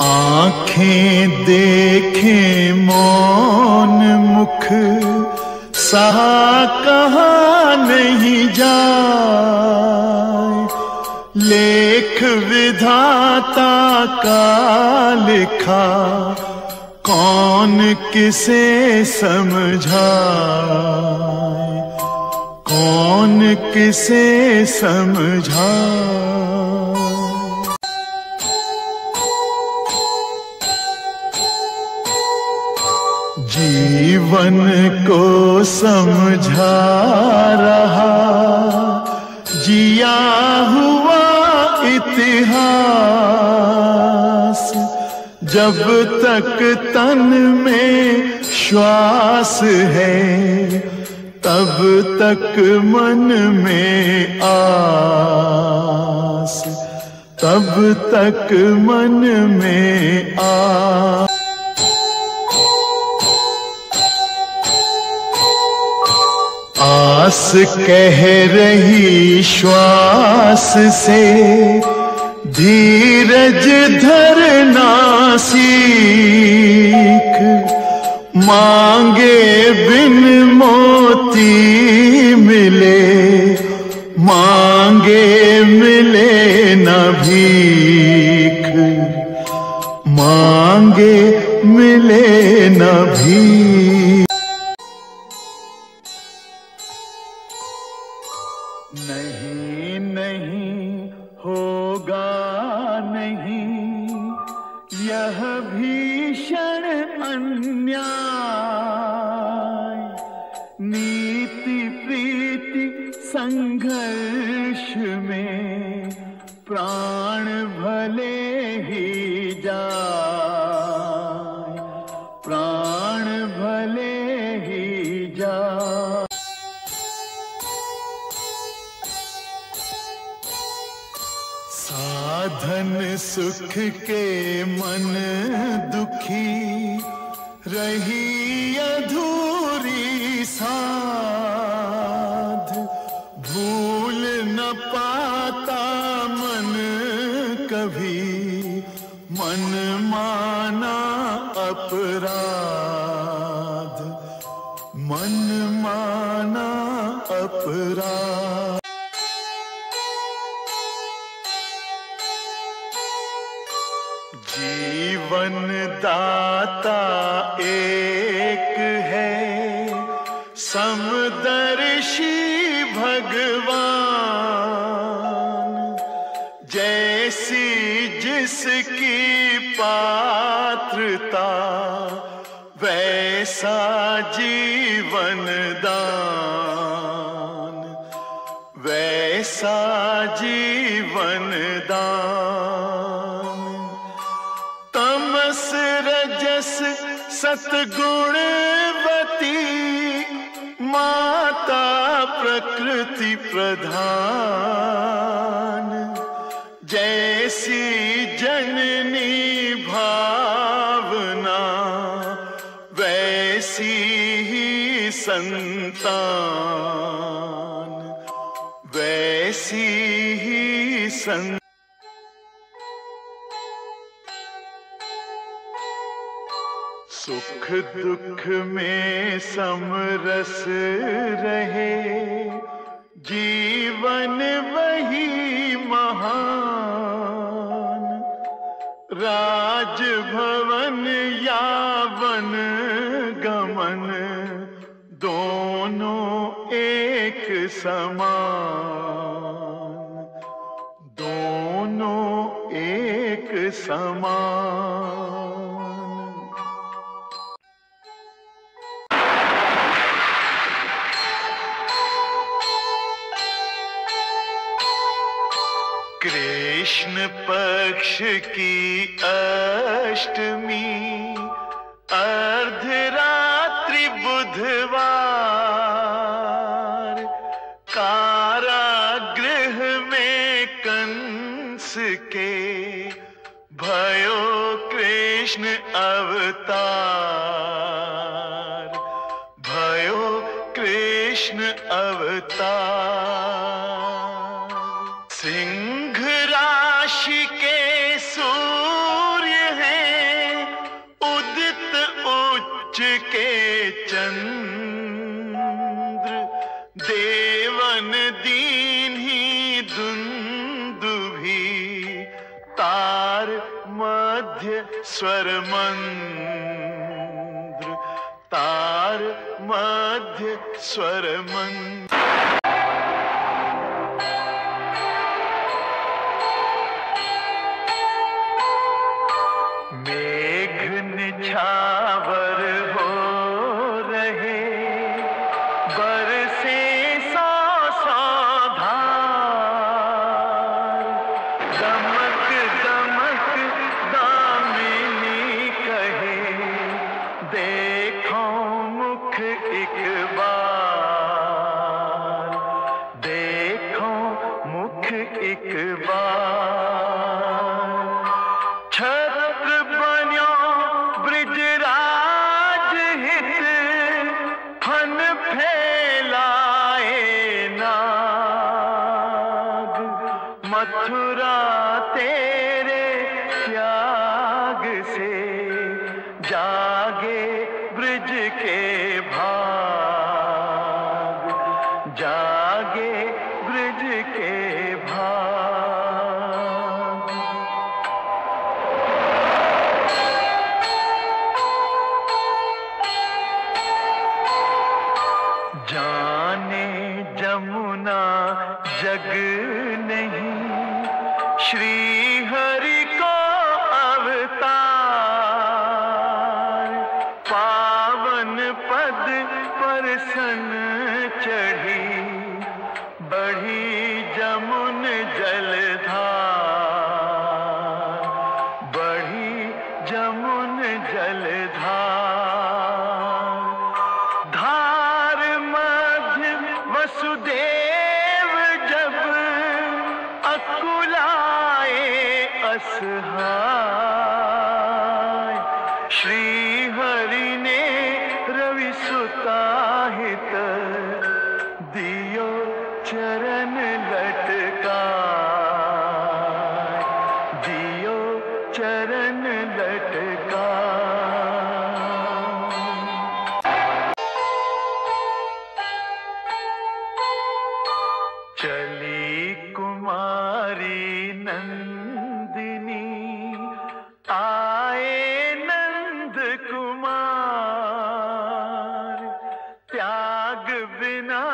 आंखें देखें मौन मुख सहा कहाँ नहीं जाए, लेख विधाता का लिखा कौन किसे समझाए, कौन किसे समझाए। जीवन को समझा रहा जिया हुआ इतिहास, जब तक तन में श्वास है तब तक मन में आस, तब तक मन में आस। आस कह रही श्वास से धीरज धरना सीख, मांगे बिन मोती मिले, मांगे मिले न भीख, मांगे मिले न भीख। नहीं नहीं होगा नहीं यह भीषण अन्याय, नीति प्रीति संघर्ष में प्राण भले ही जाए, प्राण भले ही जाए। साधन सुख के मन दुखी रही अधूरी साध, भूल न पाता मन कभी मन माना अपराध, मन माना अपराध। जीवन दाता एक है समदर्शी भगवान, जैसी जिसकी पात्रता वैसा जीवन दान, वैसा जीवन दान। तमस रजस सतगुणवती माता प्रकृति प्रधान, जैसी जननी भावना वैसी ही संतान, वैसी ही संतान। सुख दुख में समरस रहे जीवन वही महान, राजभवन या वन गमन दोनों एक समान, दोनों एक समान। कृष्ण पक्ष की अष्टमी अर्धरात्रि बुधवार, कारागृह में कंस के भयो कृष्ण अवतार, भयो कृष्ण अवतार। सिंह राशि के सूर्य हैं मध्य स्वर मंद्र, तार मध्य स्वर मंद्र। मेघ निछावर हो रहे, बरसे सौ सौ धार, दमक दमक दामिनी कहे, देखो मुख एक बार, देखो मुख एक बार। छत्र बन्यो ब्रिजराज हित, फन फैलाए नाग, मथुरा तेरे त्याग से जागे ब्रिज के भाग, जागे ब्रिज के भाग। जाने जमुना जग नहीं, श्री हरि को अवतार, पावन पद पर सन चढ़ी, बढ़ी जमुन जलधार, बढ़ी जमुन जलधार। धार मध्य वसुदेव जब, अकुलाए असहाय, श्री हरि ने रवि सुताहित, दियो चरण लटकाए, दियो चरण लटकाए। चली कुमारी नंदिनी, आए नंद कुमार, त्याग बिना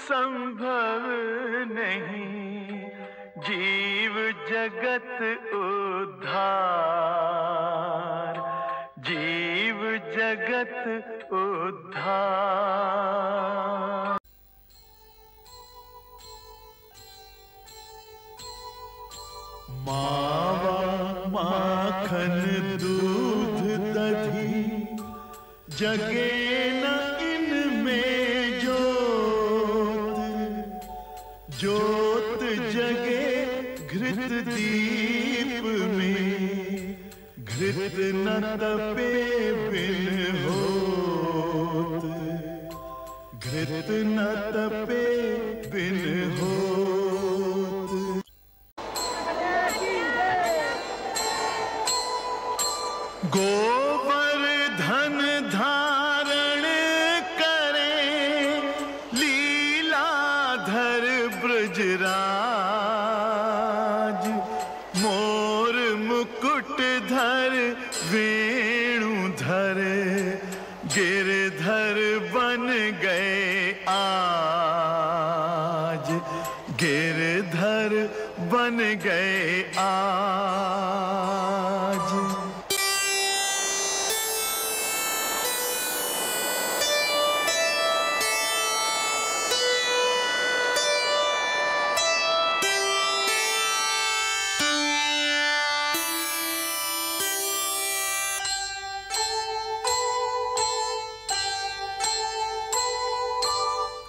संभव नहीं, जीव जगत उद्धार, जीव जगत उद्धार। मावा माखन दूध दधी, जगे न इनमें जोत, जोत जगे घृत दीप में, घृत न तपे बिन होत, घृत न तपे बिन होत। गोवर्धन धारण करे, लीलाधर ब्रजराज, मोर मुकुट धर वेणुधर, गिरधर बन गए आज, गिरधर बन गए आज।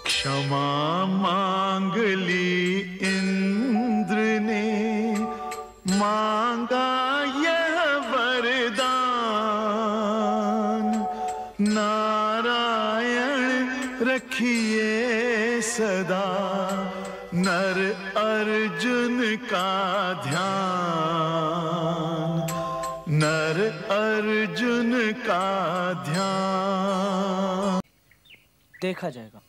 क्षमा मांग ली इंद्र ने, मांगा यह वरदान, नारायण रखिए सदा नर अर्जुन का ध्यान, नर अर्जुन का ध्यान। देखा जाएगा।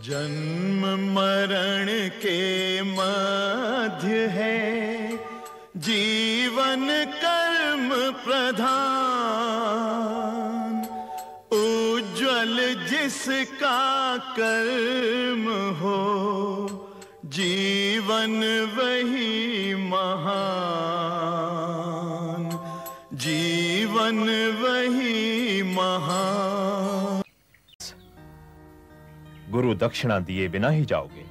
जन्म मरण के मध्य है जीवन कर्म प्रधान, उज्ज्वल जिसका कर्म हो, जीवन वही महान, जीवन वही महान। गुरु दक्षिणा दिए बिना ही जाओगे।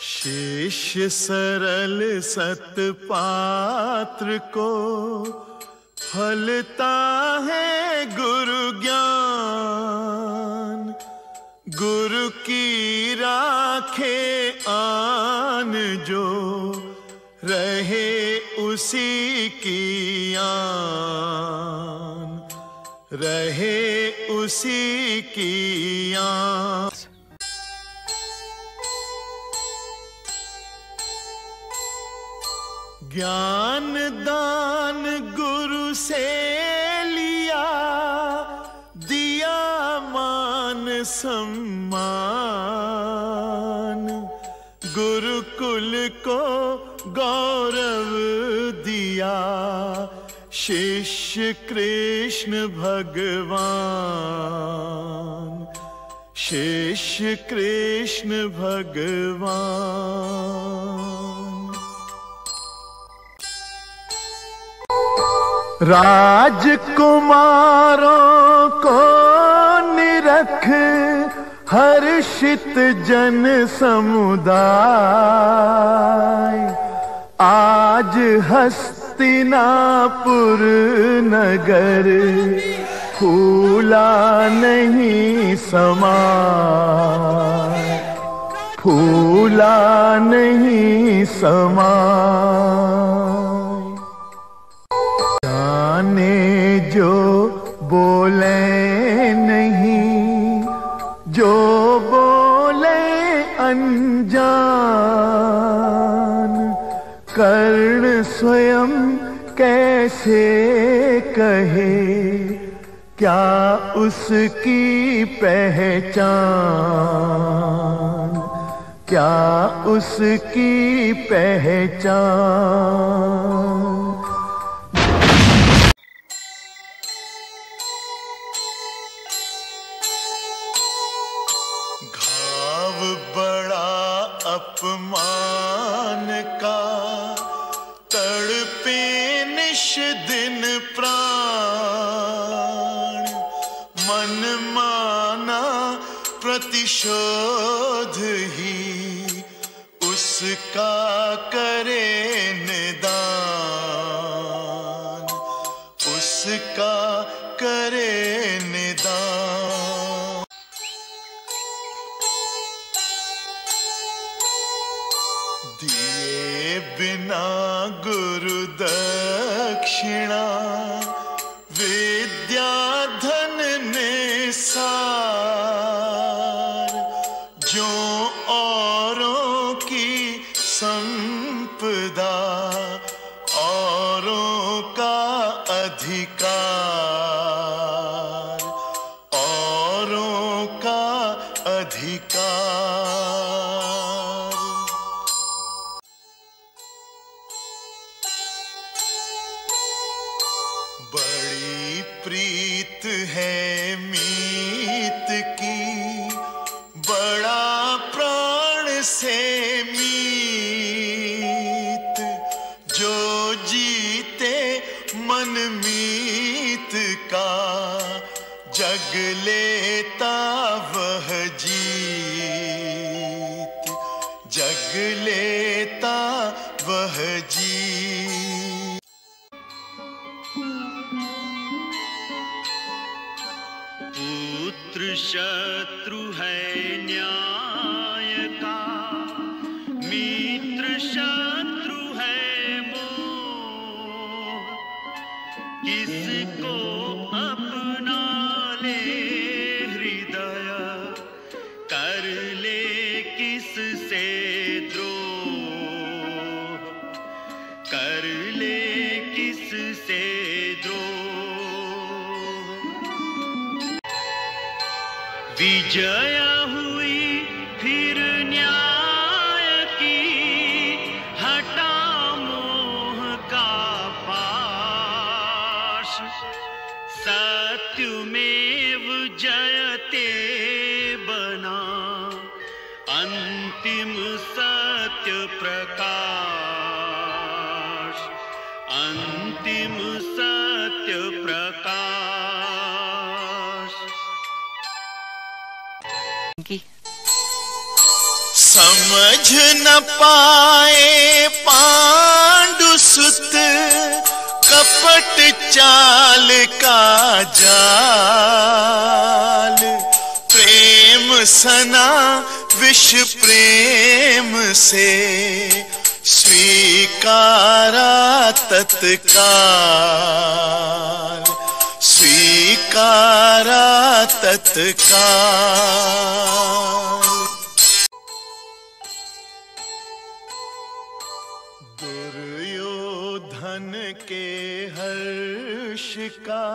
शिष्य सरल सत्पात्र को फलता है गुरु ज्ञान, गुरु की राखे आन जो, रहे उसी की आन, रहे उसी की आन। ज्ञान दान गुरु से लिया, दिया मान सम्मान, गुरुकुल को गौरव दिया, शिष्य कृष्ण भगवान, शिष्य कृष्ण भगवान। राजकुमारों को निरख हर्षित जन समुदाय, आज हस्तिनापुर नगर फूला नहीं समाय, फूला नहीं समाय। जाने जो बोले नहीं, जो बोले अनजान, कर्ण स्वयं कैसे कहे, क्या उसकी पहचान, क्या उसकी पहचान। अपमान का तड़पे निश दिन प्राण, मन माना प्रतिशोध ही उसका करे निदान, उसका करे निदान। दिए बिना गुरु दक्षिणा, विद्या धन निसार, जो औरों की संपदा, औरों का अधिकार, औरों का अधिकार। बड़ी प्रीत है मीत की, बड़ा प्राण से मीत, जो जीते मन मीत का, जग लेता वह जीत, जग लेता वह जीत। पुत्र शत्रु है न्याय का, मित्र शत्रु है मोह, किसको अपना ले हृदय, कर ले किससे द्रोह, कर ले किससे द्रोह। विजय हुई फिर न्याय की, हटा अंतिम सत्य प्रकाश, अंतिम सत्य प्रकाश। समझ न पाए पांडुसुत कपट चाल का जाल, प्रेम सना विष प्रेम से स्वीकारा तत्काल, स्वीकारा तत्काल। दुर्योधन के हर्ष का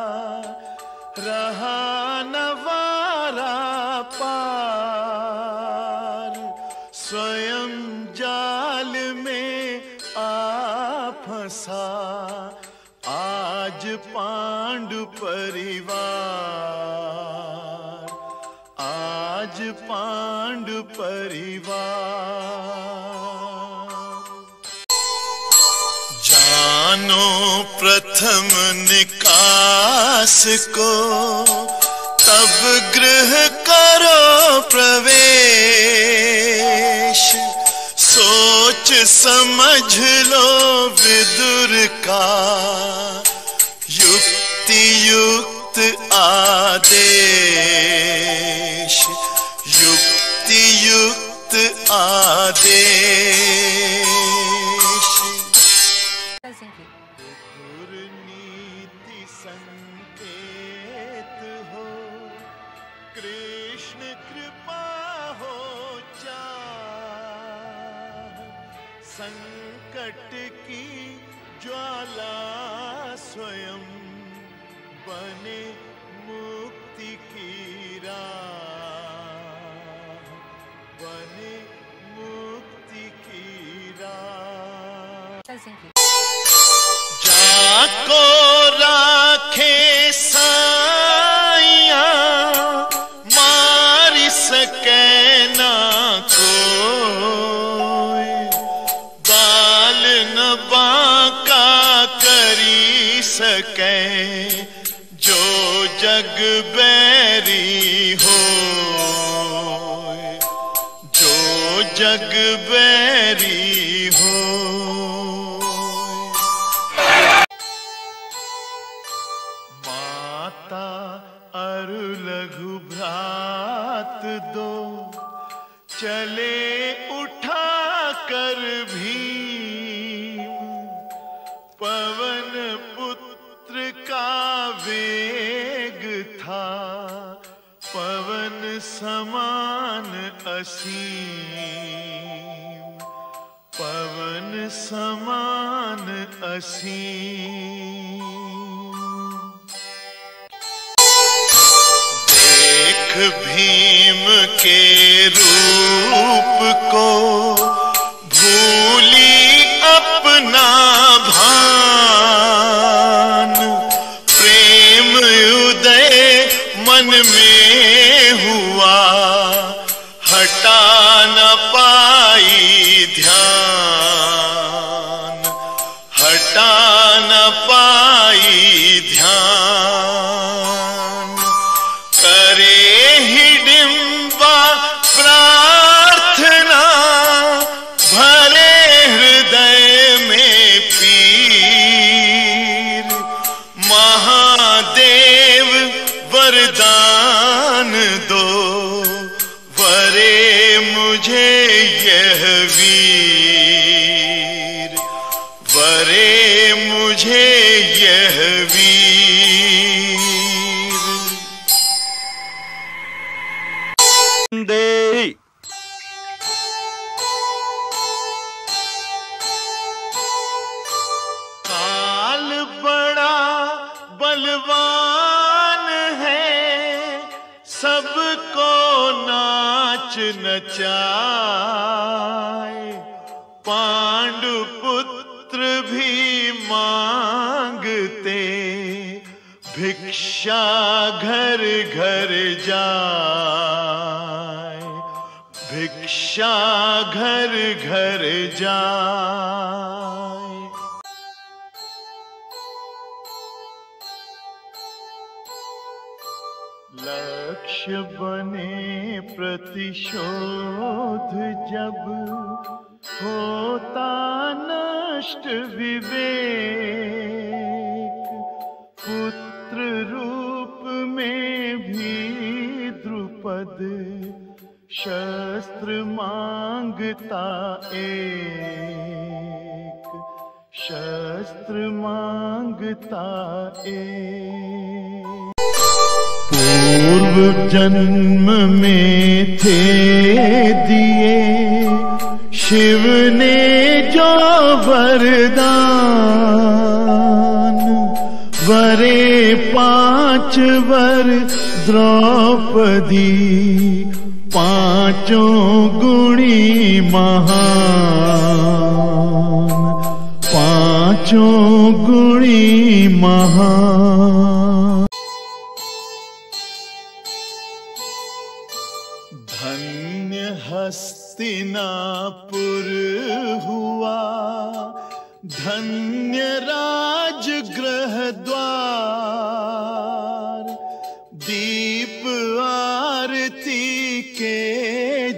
रहा न वारा पार, स्वयं जाल में आ फंसा आज पांडु परिवार, आज पांडु परिवार। जानो प्रथम निकास को तब गृह करो प्रवेश, सोच समझ लो विदुर का युक्ति युक्त आदेश, युक्ति युक्त आदेश। दुर्नीति संकेत हो, कृष्ण कृपा हो चाह, संकट की ज्वाला स्वयं बने मुक्ति की राह, बने मुक्ति की राह। जाको राखे साइया, मार सके ना कोई, बाल न बांका करी सके जो जग बैरी हो, जो जग बैरी हो। माता अरु लघु भ्रात दो चले उठा कर भीम, पवन पुत्र का वेग था पवन समान असीम, पवन समान असीम। देख भीम के रूप को भूली अपना भान, प्रेम उदय मन में हुआ हटा न पाई ध्यान, हटा न पाई ध्यान। करे हिडिंबा प्रार्थना भरे हृदय में पीर, महादेव वरदान दो वरे मुझे यह वीर, वरे मुझे यह वीर। दे काल बड़ा बलवान है, सबको नाच नचाए, पांडु पुत्र भी मांगते भिक्षा घर घर जाए, भिक्षा भिक्षा घर घर जाए। लक्ष्य बने प्रतिशोध जब होता नष्ट विवेक। पुत्र रूप में भी द्रुपद शस्त्र मांगता एक, शस्त्र मांगता एक। पूर्व जन्म में थे दिए शिव ने जो वरदान, वरे 5 वर द्रौपदी पांचों गुणी महान, पांचों गुणी महान। धन्य हस्तिनापुर हुआ, धन्य राजगृह द्वार। दीप आरती के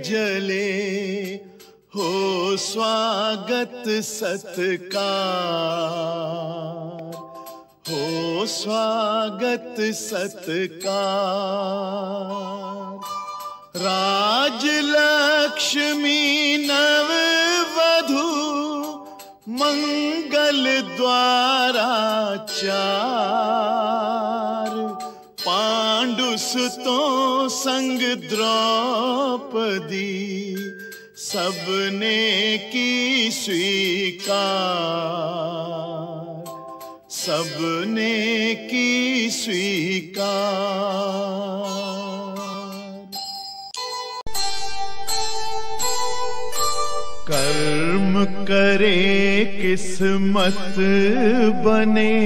जले हो स्वागत सत्कार, हो स्वागत सत्कार। राजलक्ष्मी नववधू मंगल द्वाराचार। पांडुसुतों संग द्रौपदी सबने की स्वीकार, सबने की स्वीकार। कर्म करे किस्मत बने,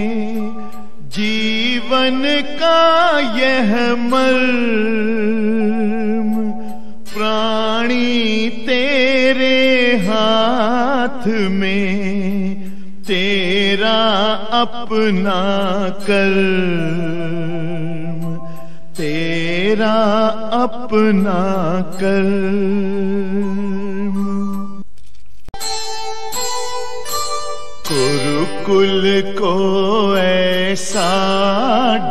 जीवन का यह मर्म। प्राणी तेरे हाथ में, तेरा अपना कर्म, तेरा अपना कर्म। कुरुकुल को ऐसा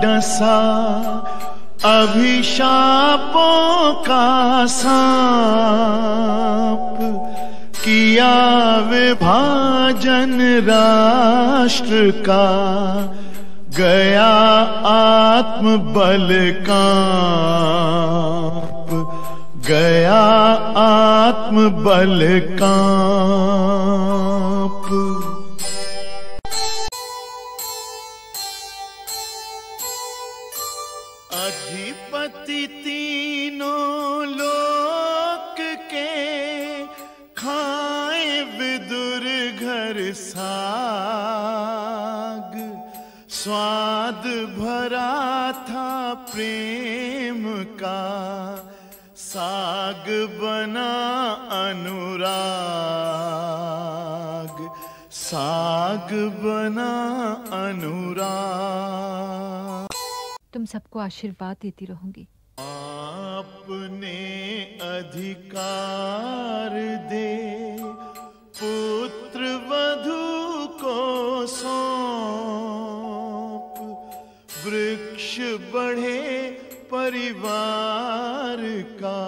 डसा अभिशापों का सांप। किया विभाजन राष्ट्र का, गया आत्मबल कांप, गया आत्मबल कांप। अधिपति तीनों लोक के, खाए विदुर घर साग। स्वाद भरा था प्रेम का, साग बना अनुराग, साग बना अनुराग। तुम सबको आशीर्वाद देती रहूंगी। आपने अधिकार दे पुत्र वधू को सौंप। वृक्ष बढ़े परिवार का,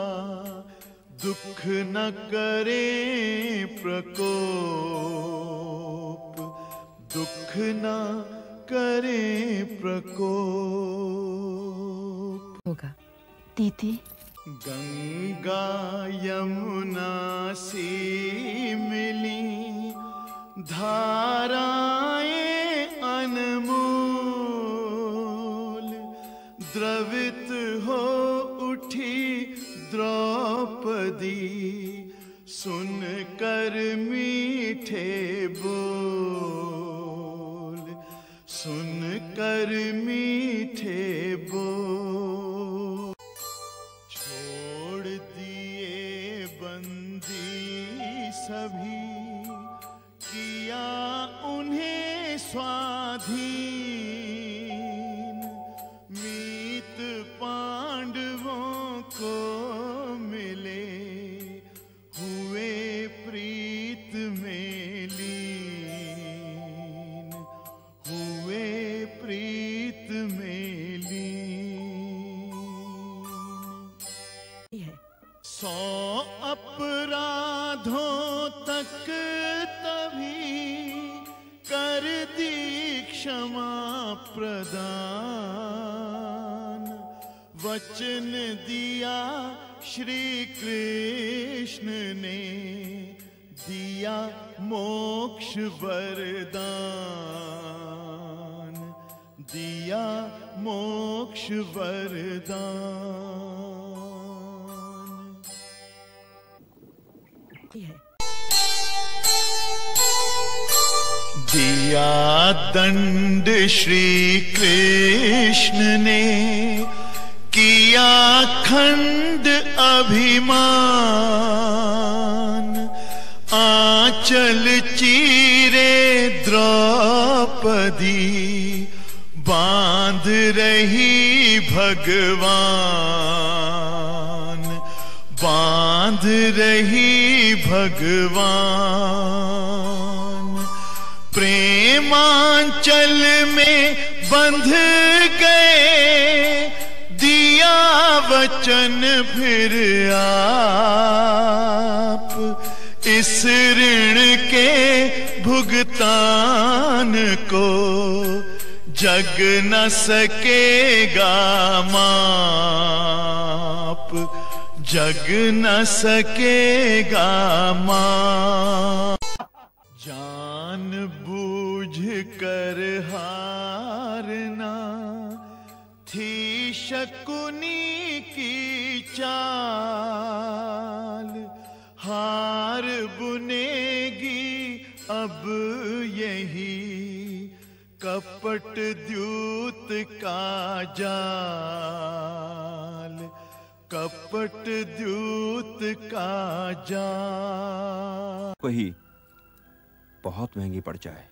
दुख न करे प्रकोप, दुख न करे प्रकोप। होगा दीदी। गंगा यमुना सी मिली धाराएं अनमोल। द्रवित हो उठी द्रौपदी, सुनकर मीठे बोल, सुनकर मीठे बोल। छोड़ दिए बंद दी सभी किया उन्हें स्वाधीन, मीत पांडवों को मिले हुए प्रीत में लीन, हुए प्रीत में लीन। 100 अपराधों तक तभी कर दी क्षमा प्रदान, वचन दिया श्री कृष्ण ने, दिया मोक्ष वरदान, दिया मोक्ष वरदान। दिया दंड श्री कृष्ण ने, किया खंड अभिमान, आंचल चीरे द्रौपदी, बांध रही भगवान, बांध रही भगवान। प्रेमांचल में बंध गए, दिया वचन फिर आप, इस ऋण के भुगतान को जग न सकेगा माप, जग न सकेगा माप। जान बूझ कर हारना थी शकुनी की चाल, हार बुनेगी अब यही कपट द्यूत का जाल, कपट द्यूत का जाल। वही बहुत महंगी पड़ जाए।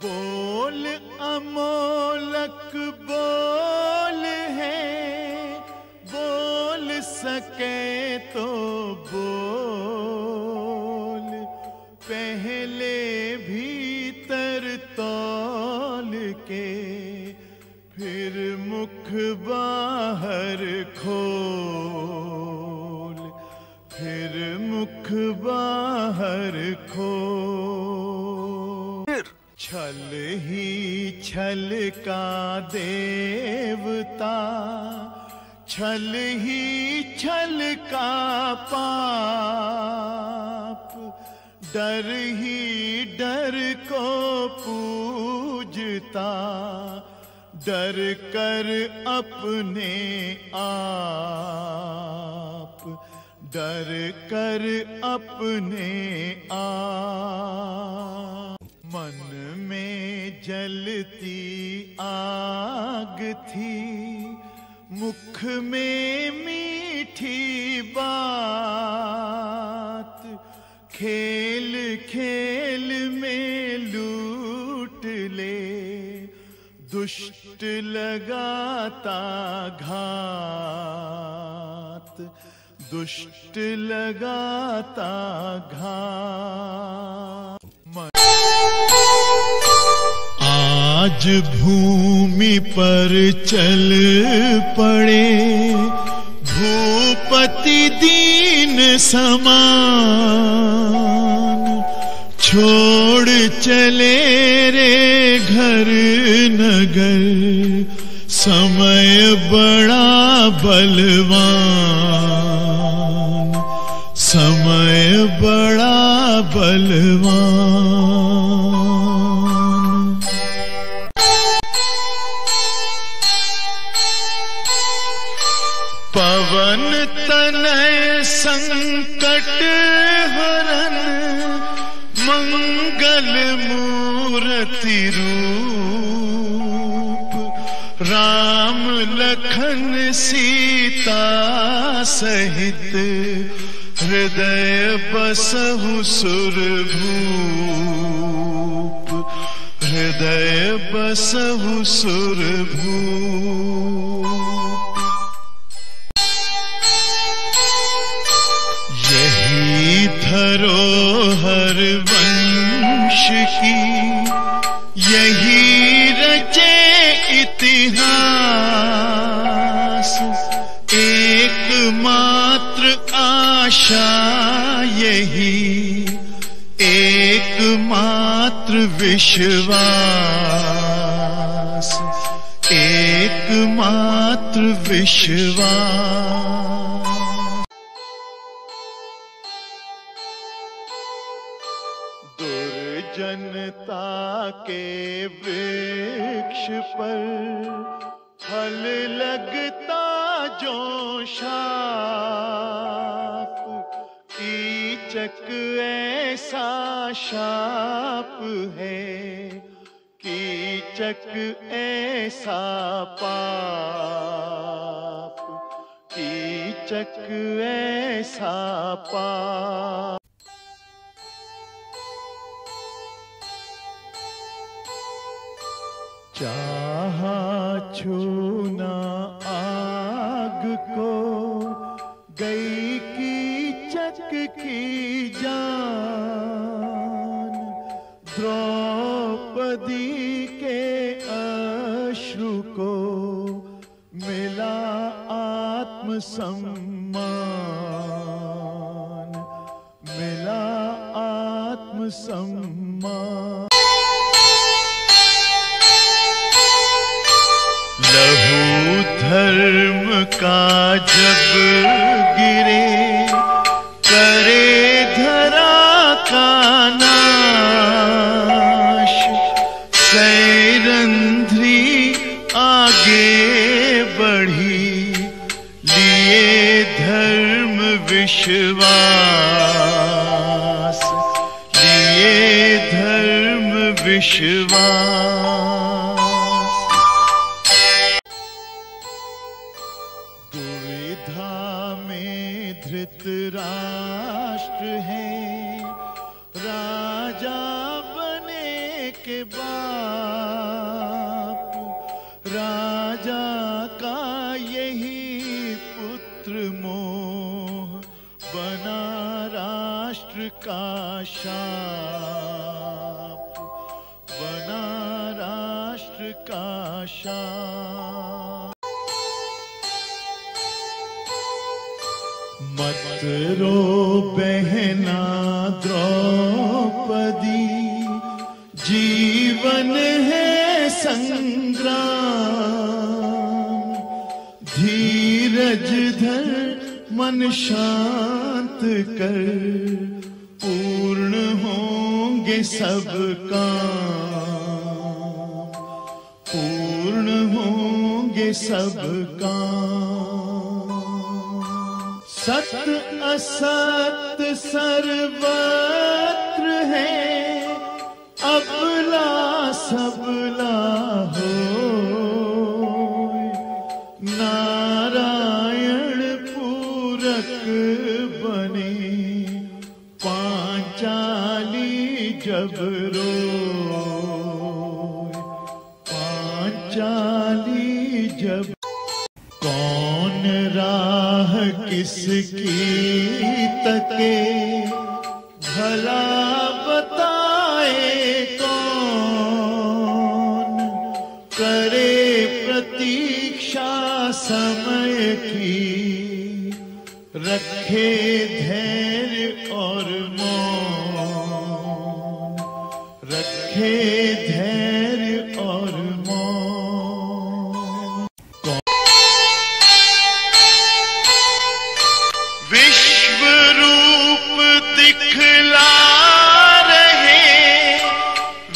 बोल अमोलक बोल है, बोल सके तो बोल, पहले भीतर तौल के फिर मुख बाहर खोल, फिर मुख बाहर खोल। छल ही छल का देवता, छल ही छल का पाप, डर ही डर को पूजता, डर कर अपने आप, डर कर अपने आप। मन में जलती आग थी, मुख में मीठी बात, खेल खेल में लूट ले दुष्ट लगाता घात, दुष्ट लगाता घात। आज भूमि पर चल पड़े भूपति दीन समान, छोड़ चले रे घर नगर, समय बड़ा बलवान, समय बड़ा बलवान। पवन तनय संकट हरन, मंगल मूर्ति रूप, राम लखन सीता सहित हृदय बसहु सुरभूप, हृदय बसहु सुरभूप। यही धरोहर वंश की, यही रचे इतिहास। एकमात्र आशा यही, एकमात्र विश्वास, एकमात्र विश्वास। दुर्जनता के वृक्ष पर फल लगता जो शाप, कीचक ऐसा शाप है, कीचक ऐसा पाप, कीचक ऐसा पाप। चाहा छूना आग को, गई कीचक की जान। द्रौपदी के अश्रु को मिला आत्मसम्मान, मिला आत्मसम्मान। लहू धर्म का जब गिरे, करे धरा का नाश। सैरंध्री आगे बढ़ी, लिए धर्म विश्वास, लिए धर्म विश्वास। दुविधा में धृतराष्ट्र है, राजा बने के बाप। राजा का यही पुत्र मोह, बना राष्ट्र का शाप, बना राष्ट्र का शाप। मत रो बहना द्रौपदी, जीवन है संग्राम। धीरज धर मन शांत कर, पूर्ण होंगे सब काम, पूर्ण होंगे सब काम। सत्य असत्य सर्वत्र है, अबला सबला हो। नारायण पूरक बने, पांचाली जब रोए, पांचाली जब। कौन राह किसकी तके, भला बताए कौन। करे प्रतीक्षा समय की, रखे धैर्य और मौन, रखे धैर्य और मौन। विश्व रूप दिखला रहे,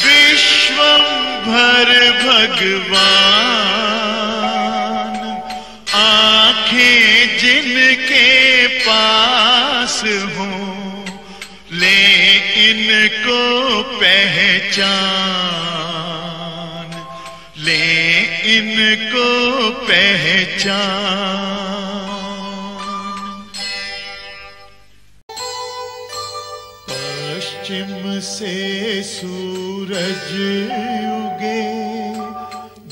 विश्वंभर भगवान। आंखें जिनके पास हों, ले इनको पहचान, ले इनको पहचान। पश्चिम से सूरज उगे,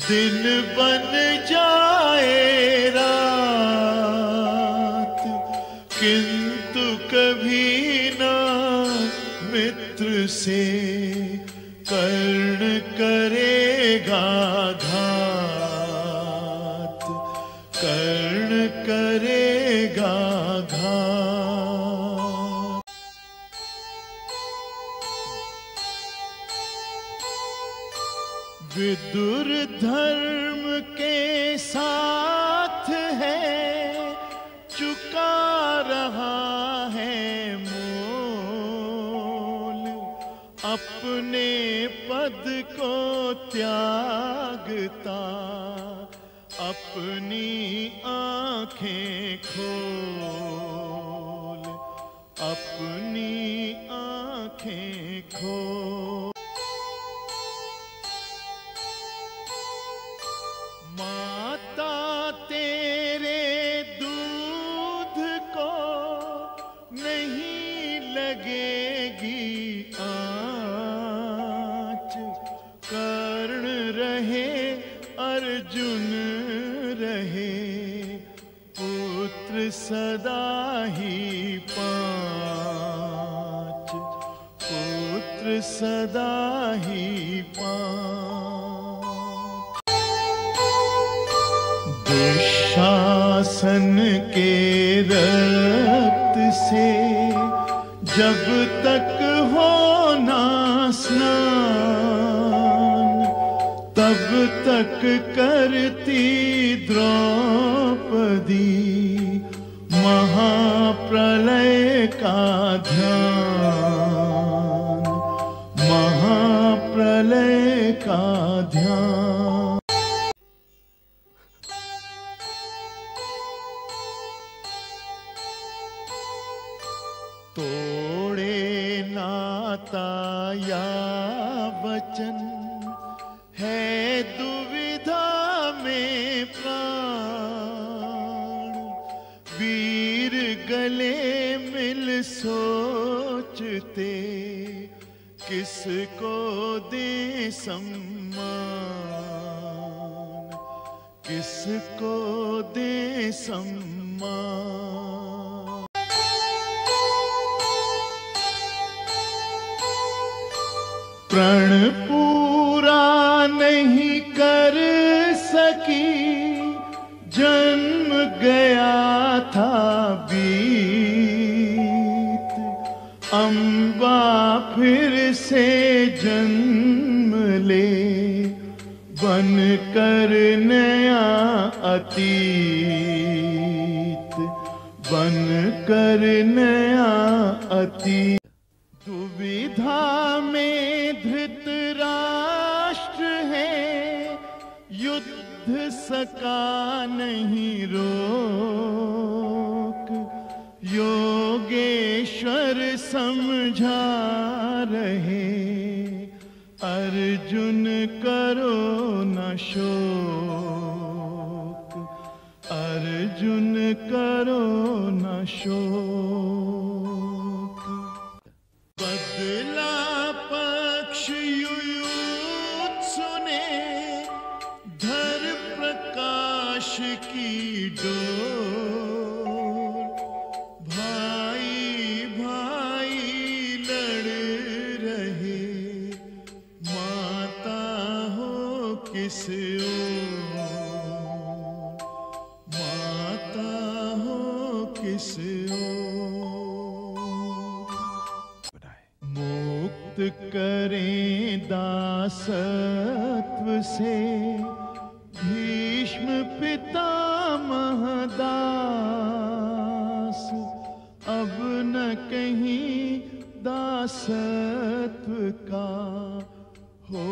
दिन बन जाए रात, किंतु कभी ना मित्र से कर्ण करेगा घात, कर्ण करेगा घात। विदुर धर्म के साथ है, चुका रहा है मोल, अपने पद को त्यागता अपनी आंखें खोल, अपनी आंखें खोल। माता तेरे दूध को नहीं लगेगी आँच, कर्ण रहे अर्जुन रहे, पुत्र सदा ही पाँच, पुत्र सदा ही पाँच। दुशासन के रक्त से जब तक हो ना स्नान, तब तक करती द्रौपदी महाप्रलय का ध्यान, महाप्रलय का ध्यान। तोड़े नाता या वचन, है दुविधा में प्राण, वीर गले मिल सोचते, किसको दे सम्मान, किसको दे सम्मान। प्रण पूरा नहीं कर सकी, जन्म गया था बीत, अम्बा फिर से जन्म ले, बन कर नया अतीत, बन कर नया अतीत। दुविधा में धृतराष्ट्र है, युद्ध सका नहीं रोक, योगेश्वर समझा रहे, अर्जुन करो न शोक, अर्जुन करो न शोक। बदला पक्ष युयुत्सु ने, धर प्रकाश की डोर, भाई भाई लड़ रहे, माता हो किस ओर, माता हो किस ओर। मुक्त करें दासत्व से भीष्म पितामह दास, अब न कहीं दासत्व का हो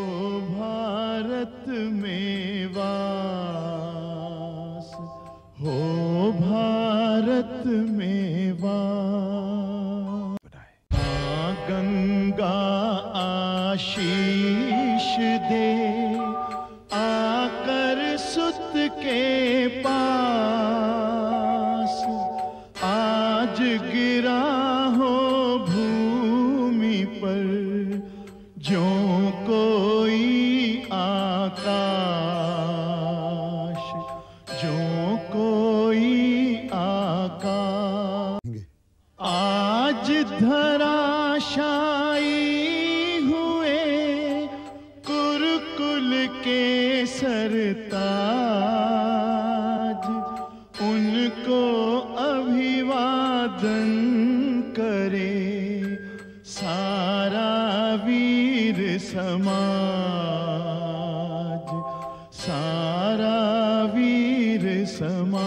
भारत में वास, हो भारत में वास। गंगा आशीष दे, आकर सुत के पास, आज गिरा हो भूमि पर धराशायी हुए कुरुकुल के सरताज, उनको अभिवादन करे सारा वीर समाज, सारा वीर समाज।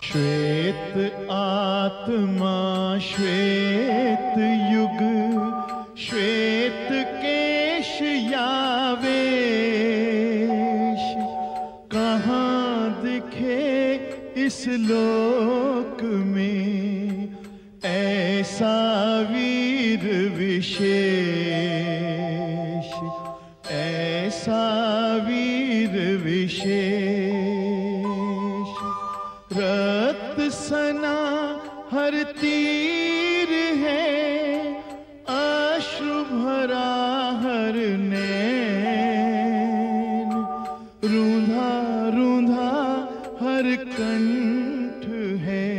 श्वेत आत्मा श्वेत युग, श्वेत केश यावेश, कहाँ दिखे इस लोक में ऐसा वीर विशेष, ऐसा वीर विशेष। रक्त सना हर तीर है, अश्रु भरा हर नैन, रूंधा रूंधा हर कंठ है,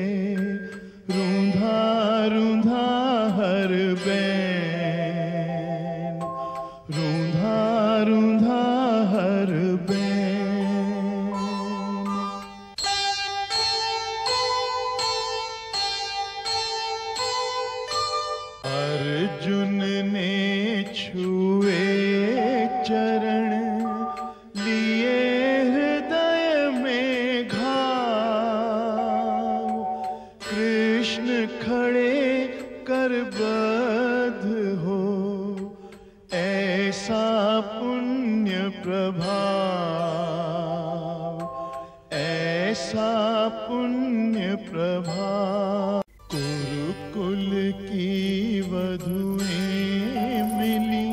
रूंधा रूंधा हर बैन, रूंधा रूंधा हर बैन। अर्जुन ने छुए चरण, लिए हृदय में घाव, कृष्ण खड़े कर बद्ध हो ऐसा पुण्य प्रभाव, ऐसा पुण्य प्रभाव। कुरुकुल की वधुएं मिली,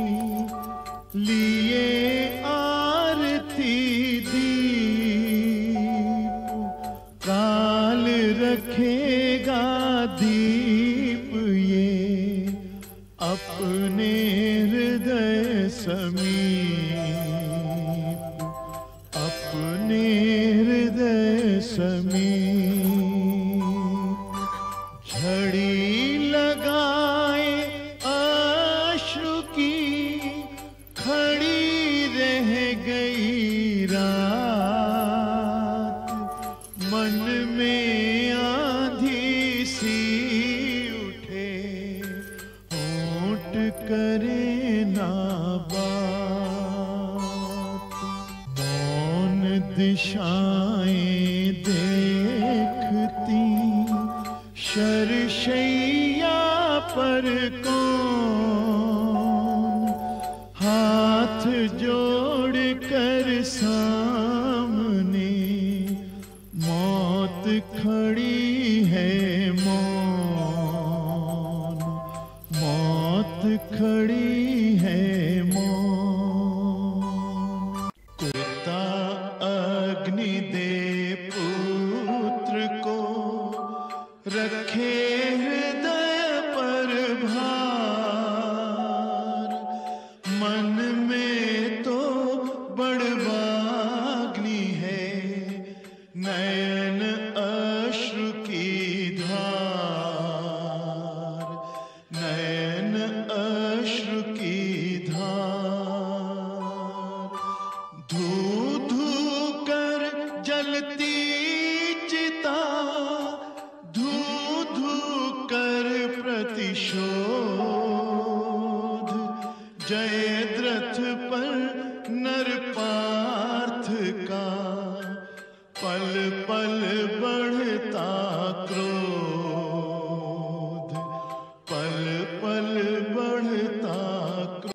लिए आरती दीप, काल रखेगा दीप ये अपने हृदय समीप, अपने हृदय समीप। झड़ी लगाए अश्रु की, खड़ी रह गई रात, मन में आंधी सी उठे, होंठ करे ना बात। मौन दिशाएं देखती, शरशैया पर कौन, हाथ जोड़ कर सामने मौत खड़ी है मौन, मौत खड़ी है मौन। कुत्ता अग्नि दे पुत्र को, रखे हृदय पर भार, मन में तो बड़वाग्नि है, नयन अश्रु की धार, नयन अश्रु की धार। धू धू कर जलती चिता, धू धू कर प्रतिशोध, जयद्रथ पर नर पार्थ का, पल पल बढ़ता क्रोध, पल पल बढ़ता क्रोध।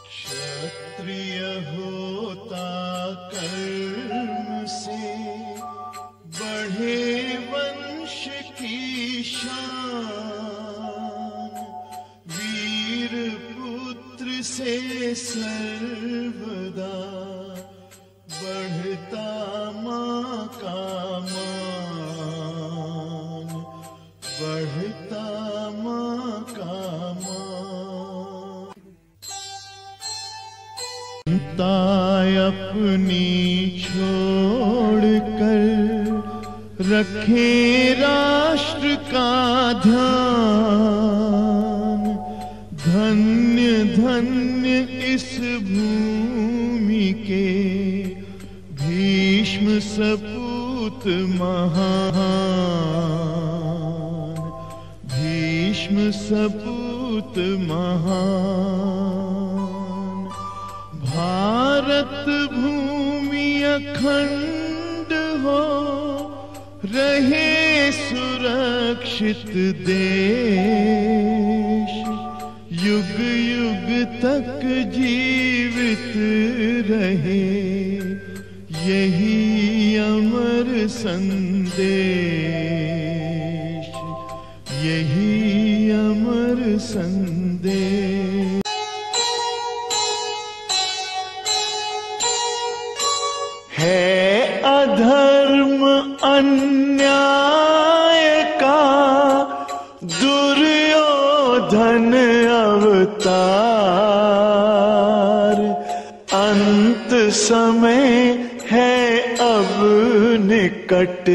क्षत्रिय होता कर्म से, बढ़े वंश की शान, वीर पुत्र से सर्वदा बढ़ता माँ का मान, बढ़ता माँ का मान। चिंता अपनी छोड़ कर रखे राष्ट्र का ध्यान। धन्य धन्य इस भूमि के भीष्म सपूत महान। भीष्म सपूत महान। भारत भूमि अखंड हो रहे सुरक्षित देश। युग युग तक जीवित रहे यही अमर संदेश। यही अमर संदेश। है अधर्म अन्याय का दुर्योधन अवतार। अंत समय है अब निकट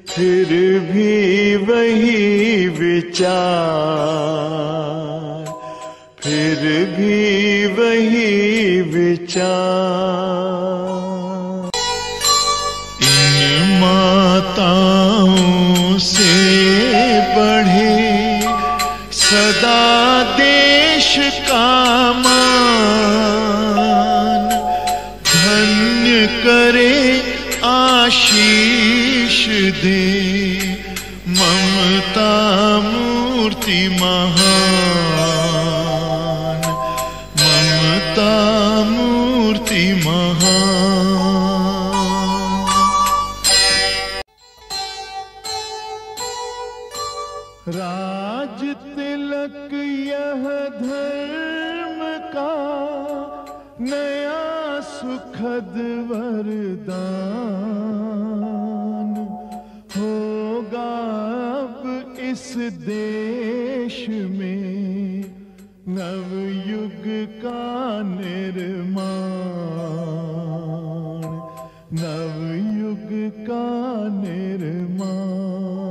फिर भी वही विचार। फिर भी वही विचार। इन माताओं से बढ़े सदा देश का मान। धन्य करे आशीष दे ममता मूर्ति महान। ममता मूर्ति महान। राज तिलक यह धर्म का नया सुखद वरदान। होगा अब इस देश में नवयुग का निर्माण। नवयुग का निर्माण।